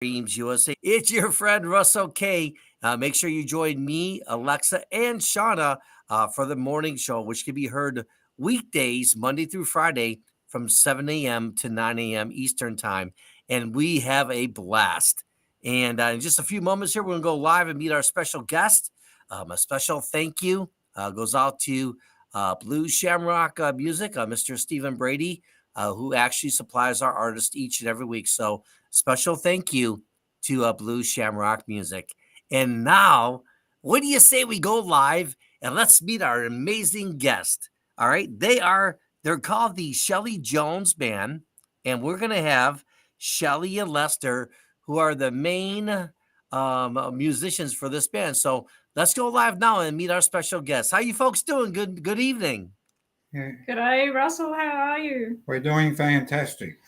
Dreams USA. It's your friend Russell K. Make sure you join me, Alexa, and Shauna for the morning show, which can be heard weekdays, Monday through Friday, from 7 a.m. to 9 a.m. Eastern Time. And we have a blast. And in just a few moments here, we're going to go live and meet our special guest. A special thank you goes out to Blue Shamrock Music, Mr. Stephen Brady, who actually supplies our artists each and every week. So, special thank you to Blue Shamrock Music. And now, what do you say we go live and let's meet our amazing guest? All right, they're called the Shelley Jones Band, and we're gonna have Shelley and Lester, who are the main musicians for this band. So let's go live now and meet our special guests. How you folks doing? Good evening. Yeah, G'day, Russell. How are you? we're doing fantastic.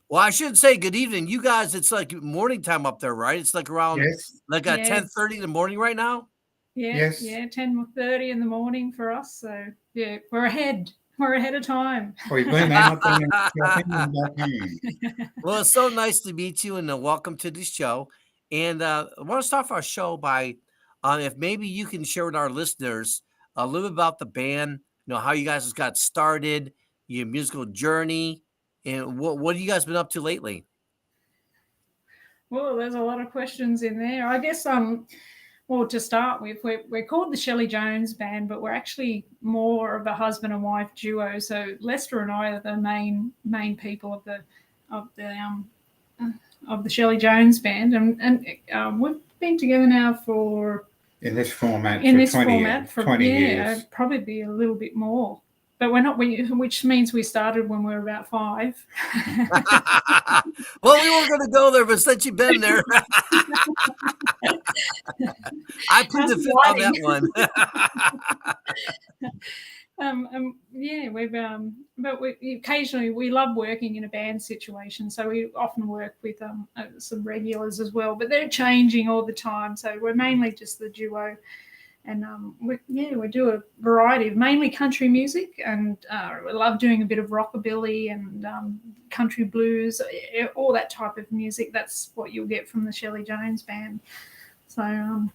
Well, I should say good evening. You guys, it's like morning time up there, right? It's like around Yes, like Yeah, 10:30 in the morning right now. yes. 10:30 in the morning for us. So yeah, we're ahead. We're ahead of time. We've been out there shopping and back home. Well, it's so nice to meet you and welcome to the show. And I want to start off our show by if maybe you can share with our listeners a little bit about the band, how you guys got started, your musical journey, and what have you guys been up to lately? Well, there's a lot of questions in there. I guess well, to start with, we're called the Shelley Jones Band, but we're actually more of a husband and wife duo. So Lester and I are the main people of the Shelley Jones Band, and we've been together now for In this format in for this 20, format for 20 years. probably be a little bit more. But we're not, which means we started when we were about 5. Well, we weren't going to go there, but since you've been there, I plead the How's fifth on that one. Yeah, but we occasionally we love working in a band situation, so we often work with some regulars as well. But they're changing all the time, so we're mainly just the duo, and we do a variety of mainly country music, and we love doing a bit of rockabilly and country blues, all that type of music. That's what you'll get from the Shelley Jones Band. So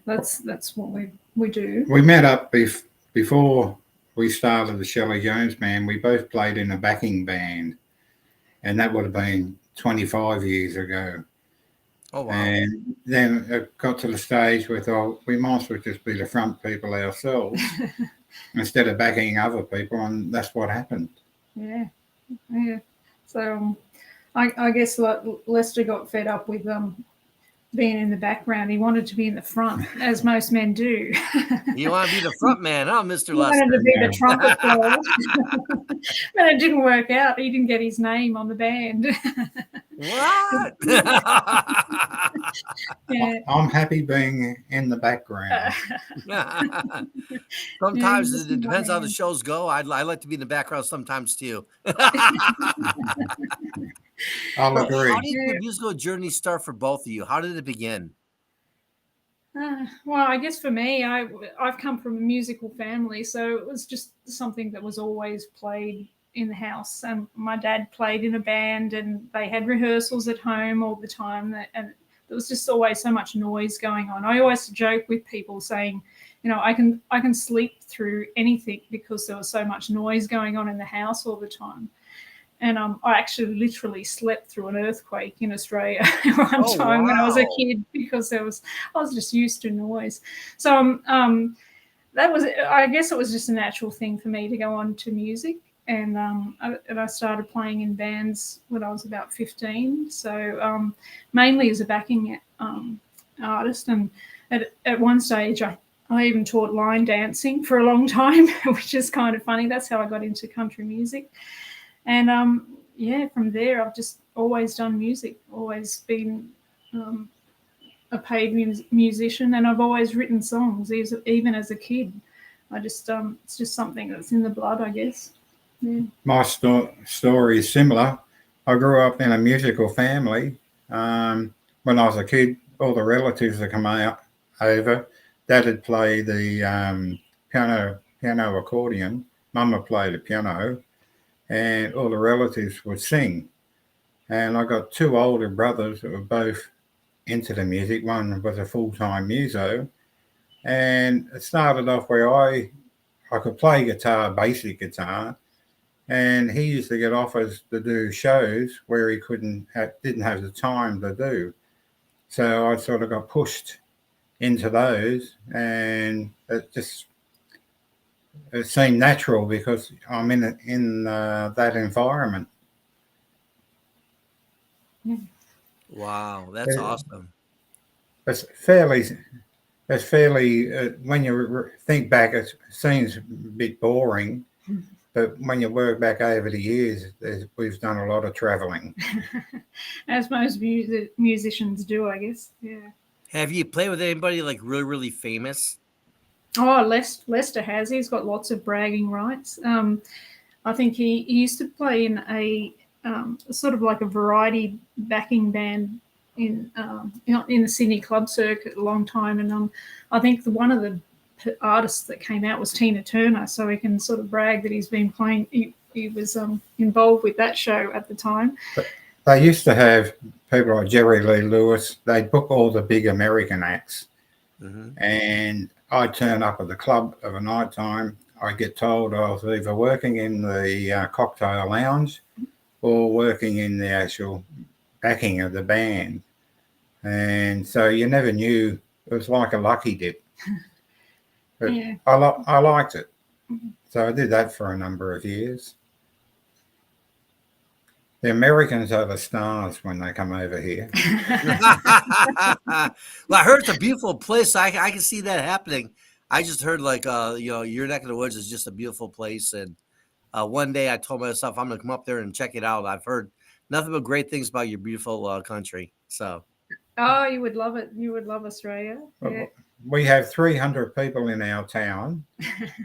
that's what we do. We met up before we started the Shelley Jones Band. We both played in a backing band, and that would have been 25 years ago. Oh, wow. And then it got to the stage we thought we might as well just be the front people ourselves instead of backing other people, and that's what happened. Yeah. So I guess Lester got fed up with being in the background. He wanted to be in the front, as most men do. You want to be the front man, huh, Mr. He wanted to Lester? be the trumpet player, but it didn't work out. He didn't get his name on the band. What? Yeah. I'm happy being in the background. Sometimes just it depends how the man. shows go. I like to be in the background sometimes too. I'll So agree. how did your musical journey start for both of you? How did it begin? Well, I guess for me, I've come from a musical family, so it was just something that was always played in the house. And my dad played in a band, and they had rehearsals at home all the time. And there was just always so much noise going on. I always joke with people saying, I can sleep through anything because there was so much noise going on in the house all the time. And I actually literally slept through an earthquake in Australia one time when I was a kid because I was just used to noise. So I guess it was just a natural thing for me to go on to music. And I started playing in bands when I was about 15. So mainly as a backing artist. And at one stage, I even taught line dancing for a long time, which is kind of funny. That's how I got into country music. And from there, I've just always done music, always been a paid musician, and I've always written songs, even as a kid. It's just something that's in the blood, I guess. Yeah. My story is similar. I grew up in a musical family. When I was a kid, all the relatives would come over. Dad would play the piano accordion. Mum would play the piano, and all the relatives would sing. And I got two older brothers that were both into the music. One was a full-time muso, and it started off where I could play guitar, basic guitar, and he used to get offers to do shows where he didn't have the time to do. So I sort of got pushed into those, and it seemed natural because I'm in that environment. Wow, that's It, awesome. it's fairly it's fairly when you think back, it seems a bit boring, but when you work back over the years, we've done a lot of travelling. As most musicians do, I guess. Yeah. Have you played with anybody like really, really famous? Oh, Lester has. He's got lots of bragging rights. I think he used to play in a sort of like a variety backing band in the Sydney club circuit a long time, and I think one of the artists that came out was Tina Turner, so he can sort of brag that he's been playing. He was involved with that show at the time. But they used to have people like Jerry Lee Lewis. They'd book all the big American acts, and I'd turn up at the club of a night time. I'd get told I was either working in the cocktail lounge or working in the actual backing of the band. And so you never knew. It was like a lucky dip. But Yeah. I liked it. So I did that for a number of years. The Americans are the stars when they come over here. Well, I heard it's a beautiful place. I can see that happening. I just heard like your neck of the woods is just a beautiful place, and one day I told myself I'm gonna come up there and check it out. I've heard nothing but great things about your beautiful country. So, Oh, you would love it. You would love Australia. Yeah. We have 300 people in our town.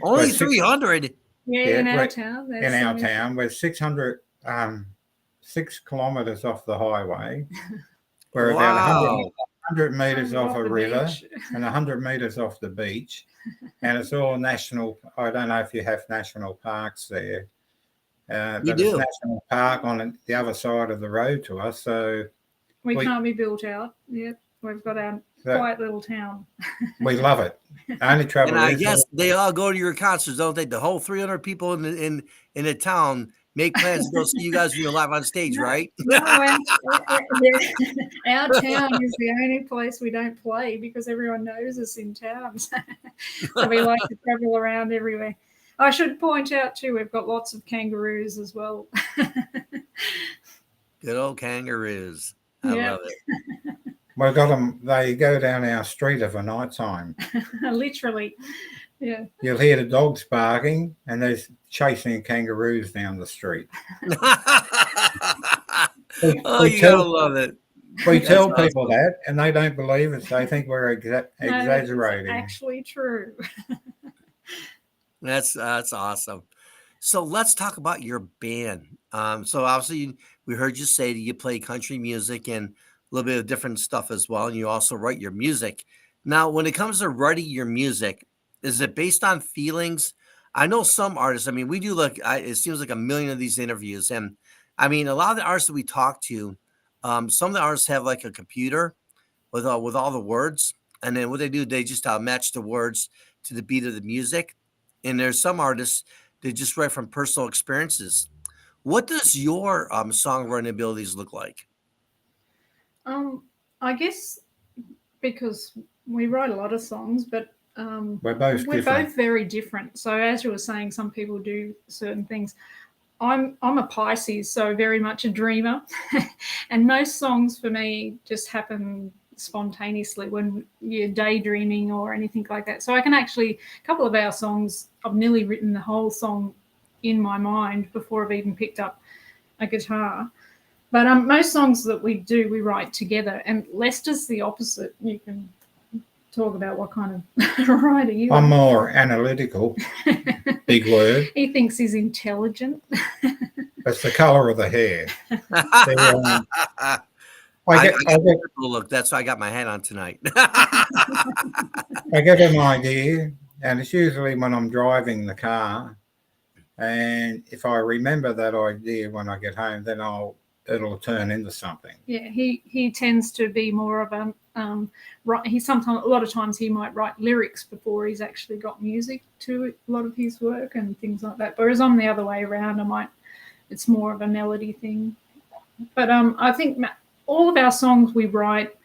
only 300. Yeah, in our town. In our town, we're 6 kilometres off the highway. We're about 100 metres off a river and 100 metres off the beach. And it's all national. I don't know if you have national parks there. But We do. It's national park on the other side of the road to us. So we can't be built out. Yep. We've got our quiet little town. We love it. Only trouble and I guess they all go to your concerts, don't they? The whole 300 people in the town make plans to go see you guys when you're live on stage, right? No, our town is the only place we don't play because everyone knows us in town. So we like to travel around everywhere. I should point out too, we've got lots of kangaroos as well. Good old kangaroos. I love it. We've got them. They go down our street of a night time. Literally, yeah. You'll hear the dogs barking, and they're chasing kangaroos down the street. You gotta love it. We tell people that, and they don't believe it. They think we're exaggerating. No, it's actually true. That's awesome. So let's talk about your band. So obviously we heard you say that you play country music and a little bit of different stuff as well, and you also write your music. Now, when it comes to writing your music, is it based on feelings? I know some artists. I mean, we do it seems like a million of these interviews, and I mean, a lot of the artists that we talk to, some of the artists have like a computer with all the words, and then what they do, they just match the words to the beat of the music. And there's some artists that just write from personal experiences. What does your songwriting abilities look like? I guess because we write a lot of songs, but we're both very different. So as you were saying, some people do certain things. I'm a Pisces, so very much a dreamer, and most songs for me just happen spontaneously when you're daydreaming or anything like that. So I can actually, a couple of our songs, I've nearly written the whole song in my mind before I've even picked up a guitar. But most songs that we do, we write together. And Lester's the opposite. You can talk about what kind of writer you are. I'm more analytical. Big word. He thinks he's intelligent. That's the colour of the hair. I get look. That's why I got my hat on tonight. I get an idea, and it's usually when I'm driving the car. And if I remember that idea when I get home, then I'll it'll turn into something. Yeah, he tends to be more of a a lot of times he might write lyrics before he's actually got music to a lot of his work and things like that. Whereas I'm the other way around. It's more of a melody thing. But I think all of our songs we write,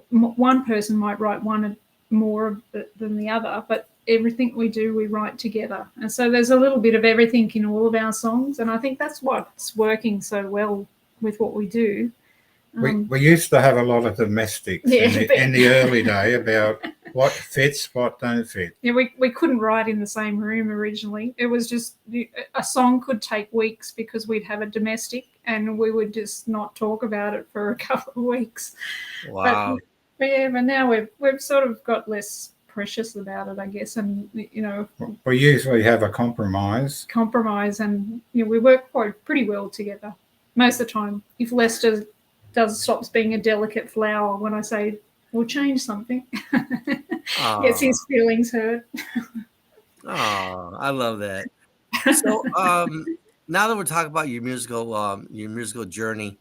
one person might write one more than the other, but everything we do, we write together. And so there's a little bit of everything in all of our songs. And I think that's what's working so well with what we do. We used to have a lot of domestics in the early day about what fits, what don't fit. Yeah, we couldn't write in the same room originally. It was just a song could take weeks because we'd have a domestic and we would just not talk about it for a couple of weeks. Wow. But now we've sort of got less precious about it, I guess, and we usually have a compromise, and we work pretty well together most of the time. If Lester stops being a delicate flower when I say we'll change something, gets his feelings hurt. Oh, I love that. So now that we're talking about your musical journey,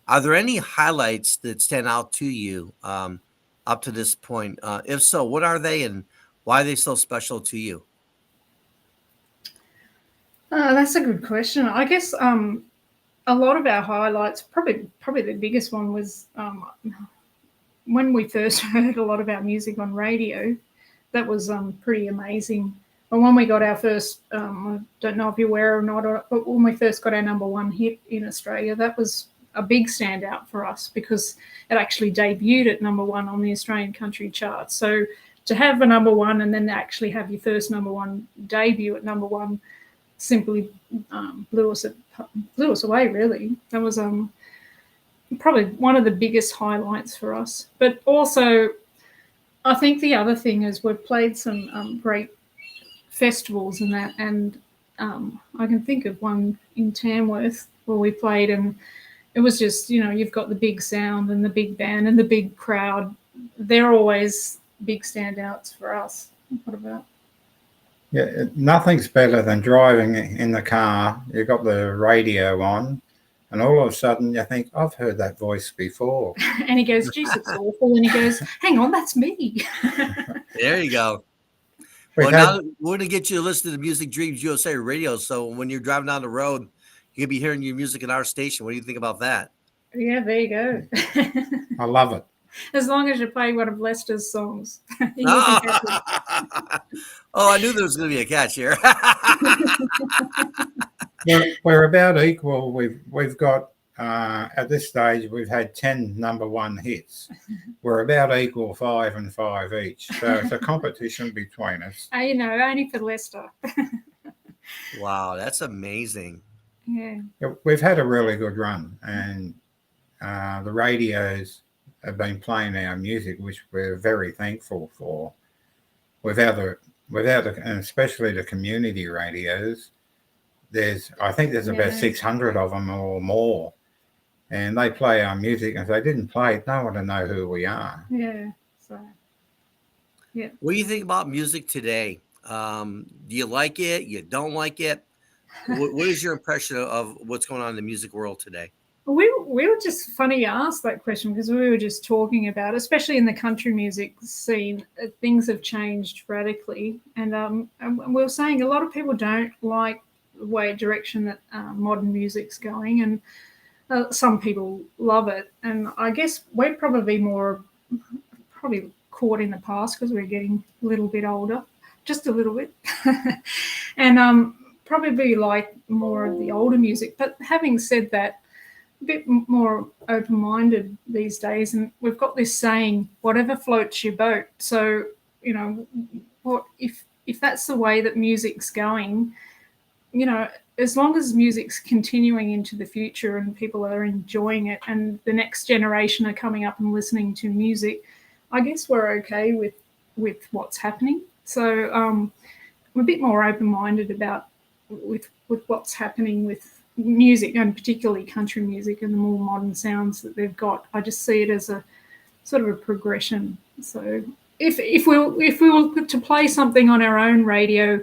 are there any highlights that stand out to you up to this point? If so, what are they and why are they so special to you? That's a good question. I guess a lot of our highlights, probably the biggest one was when we first heard a lot of our music on radio. That was pretty amazing. And when we got our first, I don't know if you're aware or not, but when we first got our number one hit in Australia, that was a big standout for us because it actually debuted at number one on the Australian country charts. So to have a number one and then actually have your first number one debut at number one simply blew us away, really. That was probably one of the biggest highlights for us. But also, I think the other thing is we've played some great festivals and that, and I can think of one in Tamworth where we played, and it was just, you've got the big sound and the big band and the big crowd. They're always big standouts for us. What about? Yeah, nothing's better than driving in the car. You've got the radio on, and all of a sudden you think, I've heard that voice before. And he goes, geez, it's awful. And he goes, hang on, that's me. There you go. Well, now we're going to get you to listen to the Music Dreams USA radio. So when you're driving down the road, you'll be hearing your music in our station. What do you think about that? Yeah, there you go. I love it. As long as you play one of Lester's songs. Oh, I knew there was going to be a catch here. We're about equal. We've got, at this stage, we've had 10 number one hits. We're about equal, 5 and 5 each. So it's a competition between us. Only for Lester. Wow, that's amazing. Yeah. We've had a really good run, and the radios have been playing our music, which we're very thankful for. Without and especially the community radios, I think there's about 600 of them or more, and they play our music. And if they didn't play it, no one would know who we are. Yeah. So. Yeah. What do you think about music today? Do you like it? You don't like it? What is your impression of what's going on in the music world today? We were just funny you asked that question because we were just talking about, especially in the country music scene, things have changed radically. And we were saying a lot of people don't like the direction that modern music's going, and some people love it. And I guess we're probably caught in the past because we're getting a little bit older, just a little bit, and probably like more of the older music. But having said that, a bit more open-minded these days, and we've got this saying, whatever floats your boat. So what if that's the way that music's going, as long as music's continuing into the future and people are enjoying it and the next generation are coming up and listening to music, I guess we're okay with what's happening. So I'm a bit more open-minded about with what's happening with music, and particularly country music and the more modern sounds that they've got. I just see it as a sort of a progression. So if we were to play something on our own radio,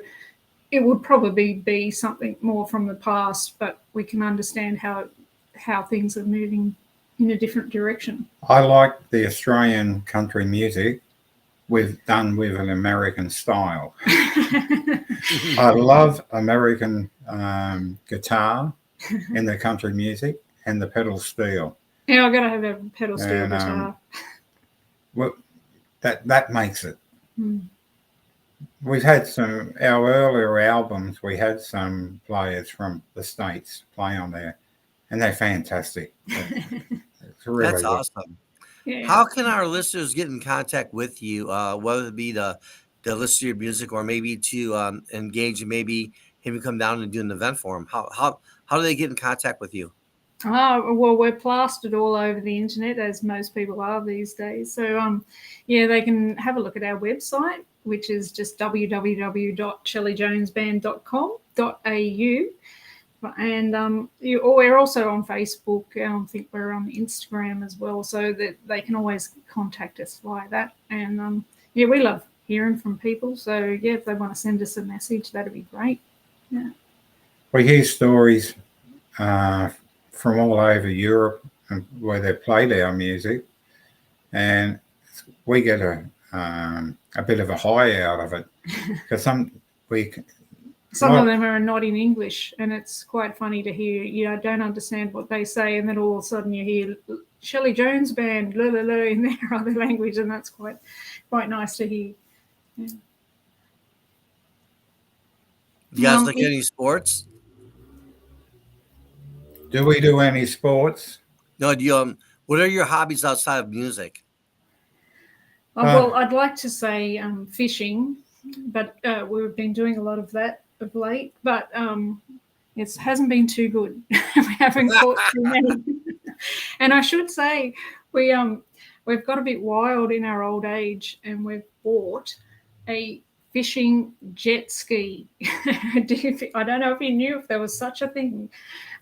it would probably be something more from the past, but we can understand how how things are moving in a different direction. I like the Australian country music done with an American style. I love American guitar in the country music and the pedal steel. Yeah, I've got to have a pedal steel And, guitar. Well, that makes it. Hmm. We've had our earlier albums, we had some players from the States play on there, and they're fantastic. It's really That's good. awesome. Yeah. How can our listeners get in contact with you, whether it be to listen to your music or maybe to engage and maybe have you come down and do an event for them? How do they get in contact with you? Well, we're plastered all over the internet, as most people are these days. So, yeah, they can have a look at our website, which is just www.shelleyjonesband.com.au. And we're also on Facebook. I think we're on Instagram as well, so that they can always contact us via that. And yeah, we love hearing from people. So yeah, if they want to send us a message, that'd be great. Yeah. We hear stories from all over Europe where they played our music, and we get a bit of a high out of it because some of them are not in English, and it's quite funny to hear. You don't understand what they say, and then all of a sudden you hear Shelley Jones Band la, la, la, in their other language, and that's quite nice to hear. Yeah. You guys look at any sports? Do we do any sports? No. Do you what are your hobbies outside of music? Well, I'd like to say fishing, but we've been doing a lot of that of late. But it hasn't been too good. We haven't caught too many. And I should say we've got a bit wild in our old age, and we've bought a fishing jet ski. I don't know if you knew if there was such a thing.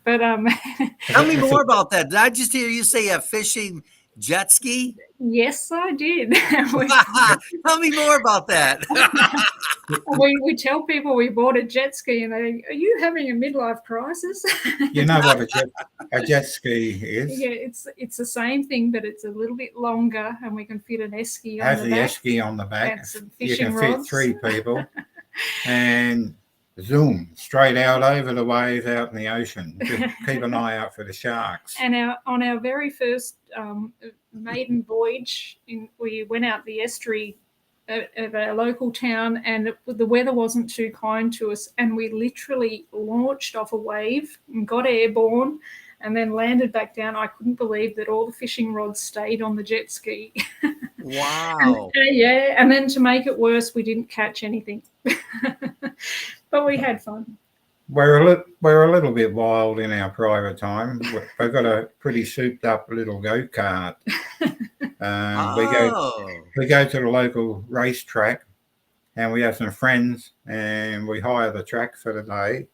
But tell me more about that. Did I just hear you say a fishing jet ski? Yes, I did. Tell me more about that. we tell people we bought a jet ski, and they think, "Are you having a midlife crisis?" You know what a jet ski is? Yeah, it's the same thing, but it's a little bit longer, and we can fit an esky on the back. Has the esky on the back. And some you can rods. Fit 3 people, and zoom straight out over the waves out in the ocean. Just keep an eye out for the sharks. And on our very first maiden voyage, we went out the estuary of a local town, and the weather wasn't too kind to us, and we literally launched off a wave and got airborne and then landed back down. I couldn't believe that all the fishing rods stayed on the jet ski. Wow. Yeah, and then to make it worse, we didn't catch anything. But we had fun. We're a little bit wild in our private time. We've got a pretty souped up little go-kart. We go to the local racetrack, and we have some friends, and we hire the track for the day.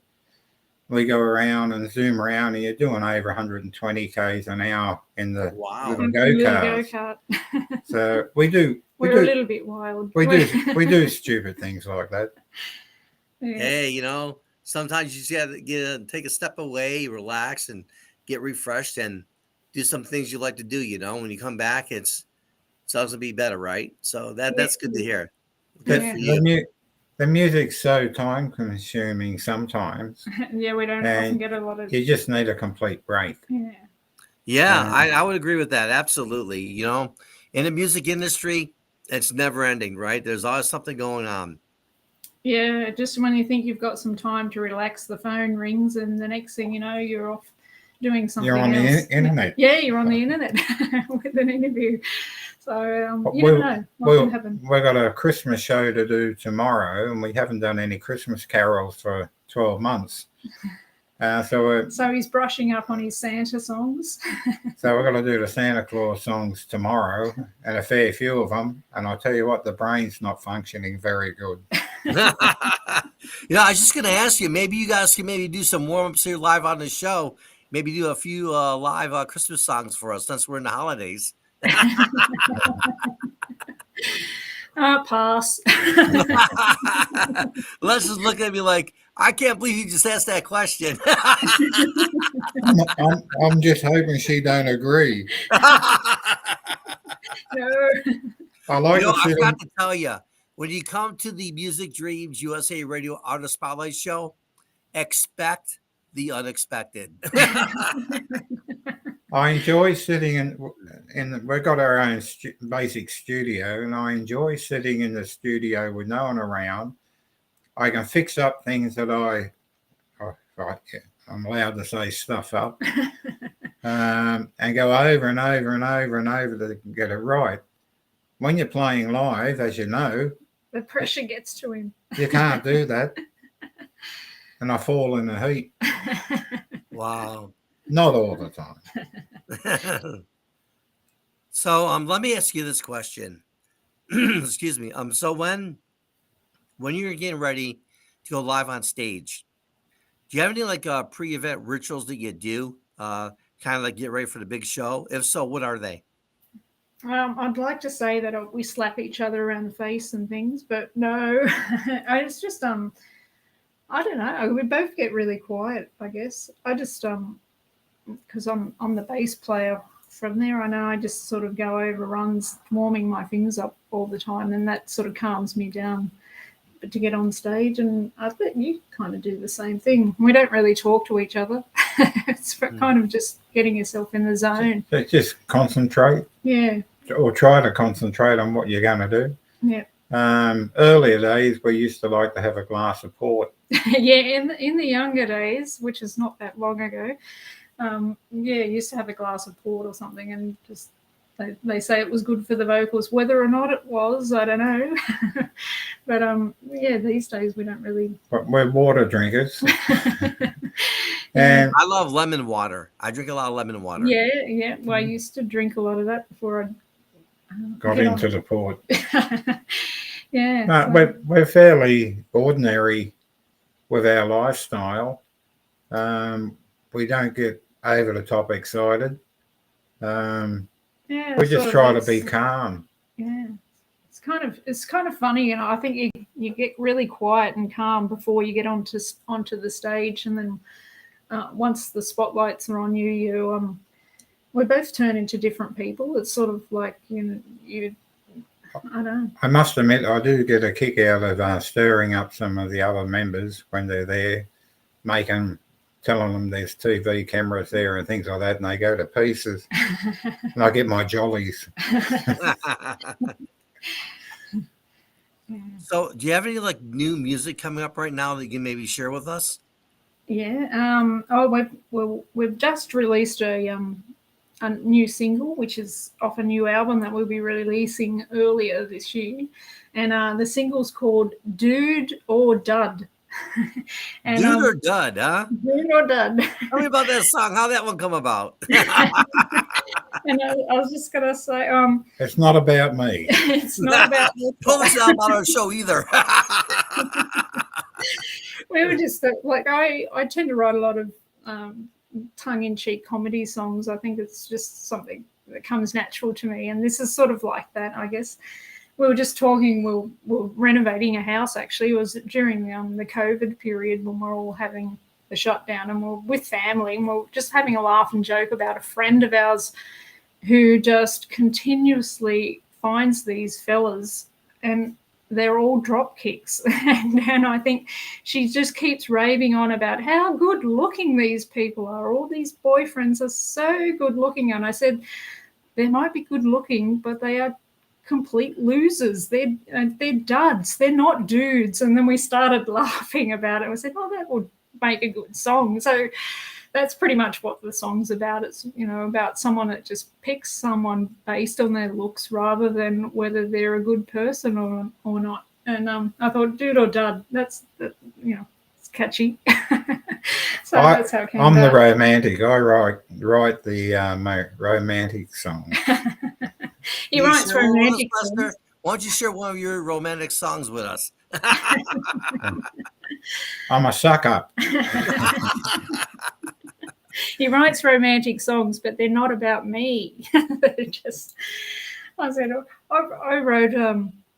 We go around and zoom around, and you're doing over 120 k's an hour in the little go-kart. So we're a little bit wild. We do stupid things like that. Yeah. Hey, sometimes you just got to take a step away, relax, and get refreshed, and do some things you like to do. When you come back, it's going to be better, right? So that's good to hear. Good for you. The music's so time consuming sometimes. Yeah, we don't often get a lot of. You just need a complete break. Yeah, I would agree with that. Absolutely. In the music industry, it's never ending, right? There's always something going on. Yeah, just when you think you've got some time to relax, the phone rings, and the next thing you know, you're off doing something else. You're on the internet. Yeah, you're on the internet with an interview. So you don't know what can happen. We've got a Christmas show to do tomorrow, and we haven't done any Christmas carols for 12 months. So he's brushing up on his Santa songs. So we're going to do the Santa Claus songs tomorrow, and a fair few of them. And I'll tell you what, the brain's not functioning very good. I was just going to ask you, maybe you guys can do some warm-ups here live on the show. Maybe do a few live Christmas songs for us since we're in the holidays. Pass. Let's just look at me like, I can't believe you just asked that question. I'm just hoping she don't agree. No. I like to I sit forgot in. to tell you, when you come to the Music Dreams USA Radio Artist Spotlight Show, expect the unexpected. I enjoy sitting we've got our own basic studio, and I enjoy sitting in the studio with no one around. I can fix up things that I'm allowed to say stuff up, and go over and over and over and over to get it right. When you're playing live, as you know, The pressure gets to him. you can't do that, and I fall in the heat. Wow. Not all the time. So let me ask you this question. Excuse me. So when you're getting ready to go live on stage, do you have any like pre-event rituals that you do? Kind of like get ready for the big show? If so, what are they? I'd like to say that we slap each other around the face and things, but no. It's just I don't know. We both get really quiet, I guess. I just because I'm the bass player. From there, I know I just sort of go over runs, warming my fingers up all the time, and that sort of calms me down. But to get on stage, and I bet you kind of do the same thing. We don't really talk to each other. It's kind of just getting yourself in the zone. Just concentrate. Yeah. Or try to concentrate on what you're going to do. Yeah. Earlier days, we used to like to have a glass of port. Yeah, in the younger days, which is not that long ago, used to have a glass of port or something, and just they say it was good for the vocals. Whether or not it was, I don't know. But these days we don't really. But we're water drinkers. And I love lemon water. I drink a lot of lemon water. Yeah. Well, I used to drink a lot of that before I got into the port. Yeah. No, we're fairly ordinary with our lifestyle. We don't get over the top excited. We just try to be calm. Yeah. It's kind of funny, I think you get really quiet and calm before you get onto the stage, and then once the spotlights are on you, we both turn into different people. It's sort of like you I don't know. I must admit, I do get a kick out of stirring up some of the other members when they're there, telling them there's TV cameras there and things like that, and they go to pieces. And I get my jollies. So, do you have any like new music coming up right now that you can maybe share with us? Yeah. We've just released a new single, which is off a new album that we'll be releasing earlier this year, and the single's called "Dude or Dud." And, Dude or Dud, huh? Dude or Dud. Tell me about that song. How'd that one come about? And I was just gonna say, it's not about me. It's not about me. Well, it's not about our show either. We were just like I tend to write a lot of tongue-in-cheek comedy songs. I think it's just something that comes natural to me, and this is sort of like that, I guess. We were just talking. We're renovating a house. Actually, it was during the COVID period when we're all having the shutdown, and we're with family, and we're just having a laugh and joke about a friend of ours who just continuously finds these fellas, and they're all drop kicks. And I think she just keeps raving on about how good looking these people are. All these boyfriends are so good looking. And I said, they might be good looking, but they are complete losers. They're duds. They're not dudes. And then we started laughing about it. I said, oh, that would make a good song. So that's pretty much what the song's about. It's, about someone that just picks someone based on their looks rather than whether they're a good person or not. And I thought, dude or dud, it's catchy. So that's how it came I'm about. the romantic. I write the romantic song. He writes romantic songs. Why don't you share one of your romantic songs with us? I'm a suck up. He writes romantic songs, but they're not about me. I wrote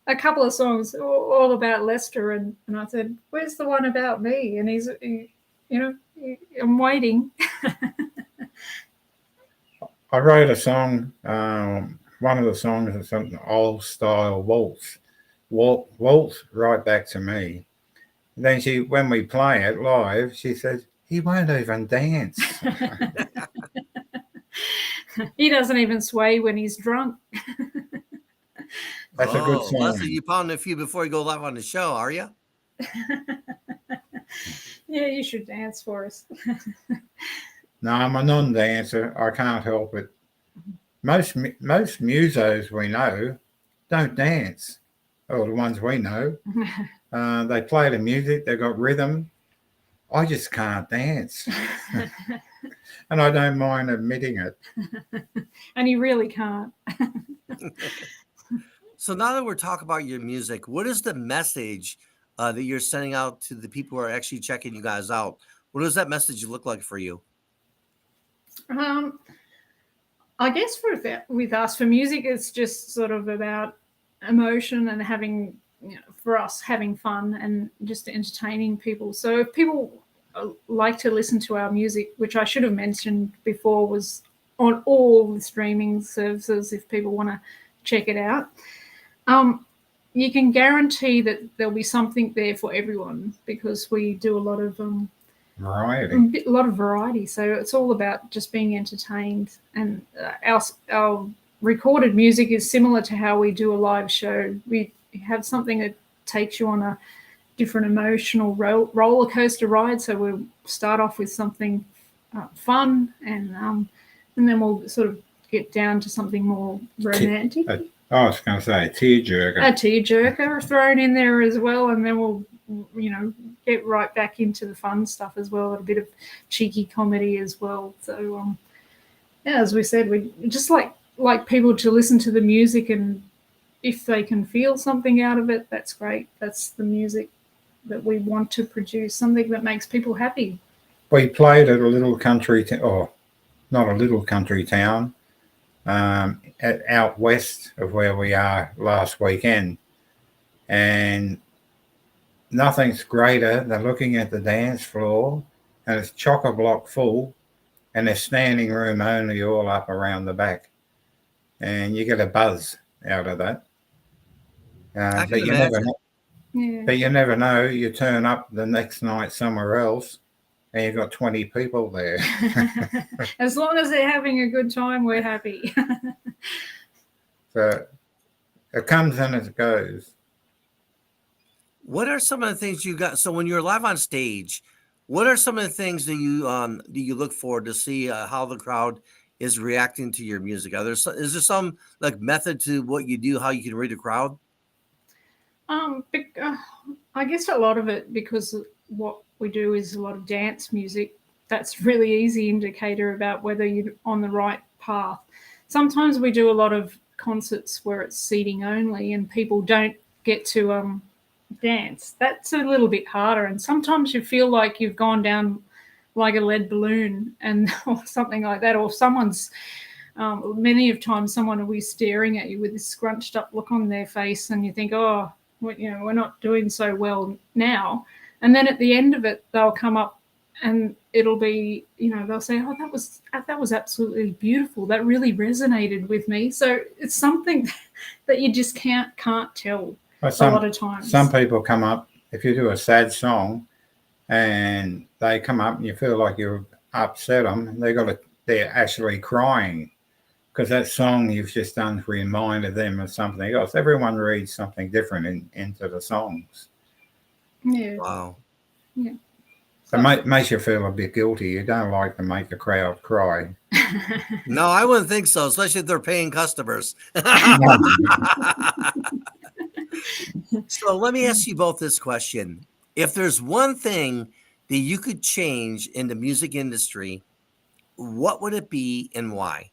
a couple of songs all about Lester, and I said, "Where's the one about me?" And I'm waiting. I wrote a song. One of the songs is an old style waltz. Waltz right back to me. Then when we play it live, she says he won't even dance. He doesn't even sway when he's drunk. That's a good song. Leslie, you pounding a few before you go live on the show, are you? Yeah, you should dance for us. No, I'm a non-dancer. I can't help it. Most musos we know don't dance, or the ones we know. They play the music. They've got rhythm. I just can't dance, and I don't mind admitting it. And you really can't. So now that we're talking about your music, what is the message that you're sending out to the people who are actually checking you guys out? What does that message look like for you? I guess with us, for music, it's just sort of about emotion and having, for us, having fun and just entertaining people. So if people like to listen to our music, which I should have mentioned before, was on all the streaming services, if people want to check it out, you can guarantee that there'll be something there for everyone, because we do a lot of variety. So it's all about just being entertained. And our recorded music is similar to how we do a live show. We have something that takes you on a different emotional roller coaster ride. So we'll start off with something fun, and then we'll sort of get down to something more romantic. I was going to say a tearjerker. A tearjerker thrown in there as well, and then we'll get right back into the fun stuff as well, a bit of cheeky comedy as well. So as we said, we just like people to listen to the music, and if they can feel something out of it, that's great. That's the music that we want to produce, something that makes people happy. We played at a little country not a little country town, out west of where we are last weekend, and nothing's greater than looking at the dance floor, and it's chock-a-block full, and there's standing room only all up around the back, and you get a buzz out of that. But you never know. Yeah. But you never know. You turn up the next night somewhere else, and you've got 20 people there. As long as they're having a good time, we're happy. So it comes and it goes. What are some of the things you got? So when you're live on stage, what are some of the things that you look for to see how the crowd is reacting to your music? Is there some like method to what you do, how you can read a crowd? I guess a lot of it, because what we do is a lot of dance music. That's really easy indicator about whether you're on the right path. Sometimes we do a lot of concerts where it's seating only and people don't get to dance. That's a little bit harder, and sometimes you feel like you've gone down like a lead balloon or something like that, or someone's many of times someone will be staring at you with this scrunched up look on their face, and you think, oh, we're not doing so well now. And then at the end of it, they'll come up and it'll be, they'll say, oh, that was absolutely beautiful. That really resonated with me. So it's something that you just can't tell a lot of times. Some people come up, if you do a sad song and they come up and you feel like you've upset them, they're actually crying because that song you've just done reminded them of something else. Everyone reads something different into the songs. Yeah. Wow. Yeah. It makes you feel a bit guilty. You don't like to make the crowd cry. No, I wouldn't think so, especially if they're paying customers. So let me ask you both this question. If there's one thing that you could change in the music industry, what would it be and why?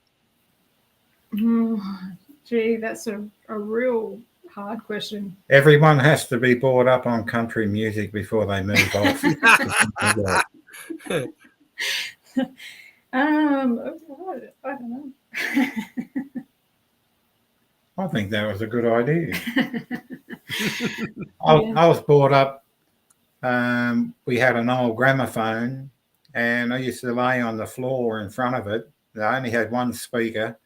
Gee, that's a real hard question. Everyone has to be brought up on country music before they move off. I don't know. I think that was a good idea. Yeah. I was brought up. We had an old gramophone, and I used to lay on the floor in front of it. I only had one speaker,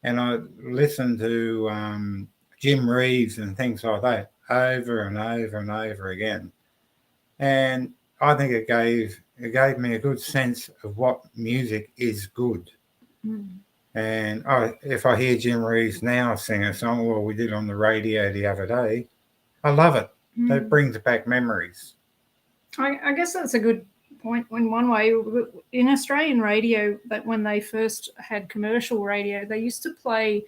and I listened to Jim Reeves and things like that over and over and over again. And I think it gave me a good sense of what music is good. Mm. And if I hear Jim Reeves now sing a song, well, we did on the radio the other day, I love it. That brings back memories. I guess that's a good point in one way. In Australian radio, that when they first had commercial radio, they used to play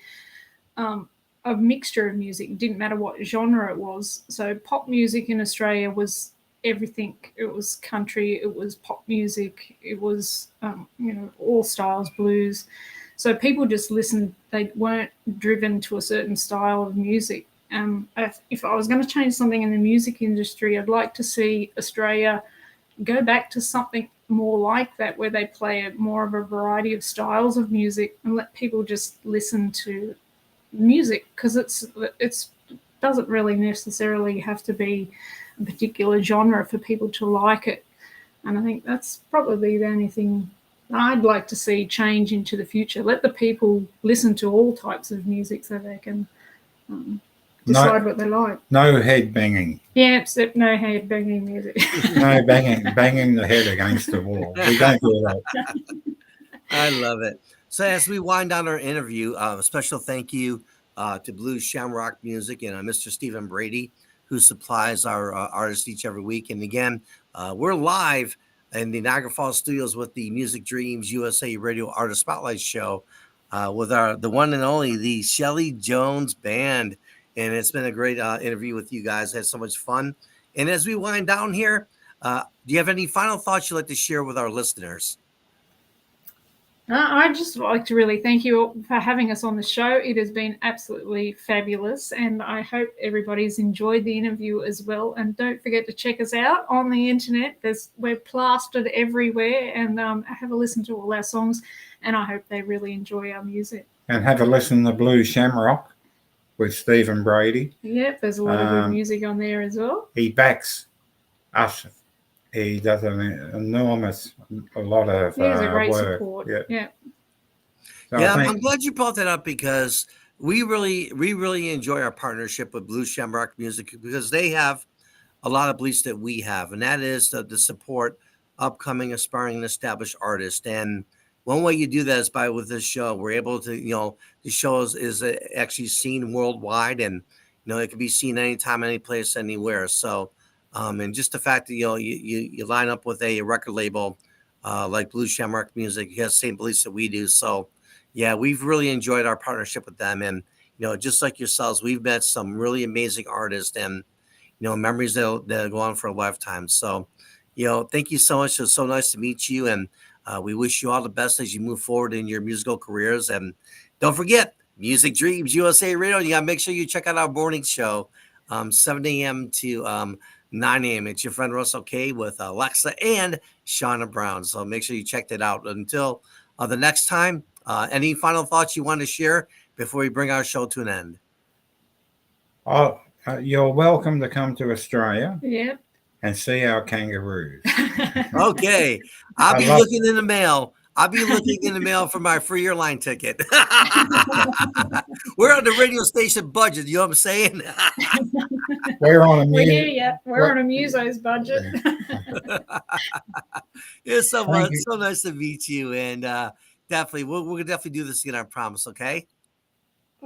a mixture of music. It didn't matter what genre it was. So pop music in Australia was everything. It was country, it was pop music, it was all styles, blues. So people just listened. They weren't driven to a certain style of music. If I was going to change something in the music industry, I'd like to see Australia go back to something more like that, where they play more of a variety of styles of music and let people just listen to music, because it's doesn't really necessarily have to be a particular genre for people to like it. And I think that's probably the only thing I'd like to see change into the future. Let the people listen to all types of music so they can decide what they like. No head banging. Yeah, except no head banging music. No banging the head against the wall. We don't do that. I love it. So as we wind down our interview, a special thank you to Blues Shamrock Music and Mr. Stephen Brady, who supplies our artists each every week. And again, we're live in the Niagara Falls studios with the Music Dreams USA Radio Artist Spotlight Show with the one and only, the Shelley Jones Band. And it's been a great interview with you guys. Had so much fun. And as we wind down here, do you have any final thoughts you'd like to share with our listeners? I'd just like to really thank you for having us on the show. It has been absolutely fabulous, and I hope everybody's enjoyed the interview as well. And don't forget to check us out on the internet. We're plastered everywhere, and have a listen to all our songs, and I hope they really enjoy our music. And have a listen to Blue Shamrock with Stephen Brady. Yep, there's a lot of good music on there as well. He backs us. He does a lot of He has a great work. support. Yeah. So yeah, I'm glad you brought that up, because we really enjoy our partnership with Blue Shamrock Music, because they have a lot of beliefs that we have, and that is the support upcoming, aspiring, and established artists. And one way you do that is by with this show. We're able to, the show is actually seen worldwide, and it can be seen anytime, any place, anywhere. So. And just the fact that you line up with a record label like Blue Shamrock Music, you have the same beliefs that we do. So, yeah, we've really enjoyed our partnership with them, and just like yourselves, we've met some really amazing artists, and memories that'll go on for a lifetime. So, thank you so much. It's so nice to meet you, and we wish you all the best as you move forward in your musical careers. And don't forget, Music Dreams USA Radio. You gotta make sure you check out our morning show, 7 a.m. to 9 a.m. It's your friend Russell K with Alexa and Shauna Brown. So make sure you check that out. Until the next time, any final thoughts you want to share before we bring our show to an end? You're welcome to come to Australia. Yep. And see our kangaroos. Okay. I'll be looking in the mail. I'll be looking in the mail for my free airline ticket. We're on the radio station budget. You know what I'm saying? We're on a We're on a muso's budget. It's so nice to meet you, and definitely we'll definitely do this again. I promise. Okay.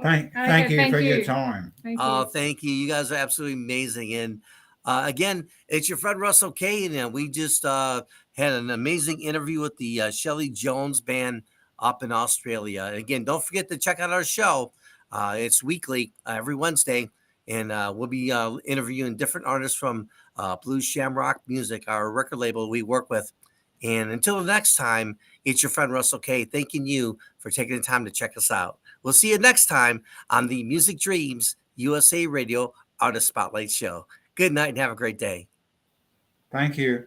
Thank you for your time. Thank you. You guys are absolutely amazing. And again, it's your friend Russell K. And we just had an amazing interview with the Shelley Jones Band up in Australia. Again, don't forget to check out our show. It's weekly, every Wednesday. And we'll be interviewing different artists from Blue Shamrock Music, our record label we work with. And until the next time, it's your friend Russell K. thanking you for taking the time to check us out. We'll see you next time on the Music Dreams USA Radio Artist Spotlight Show. Good night and have a great day. Thank you.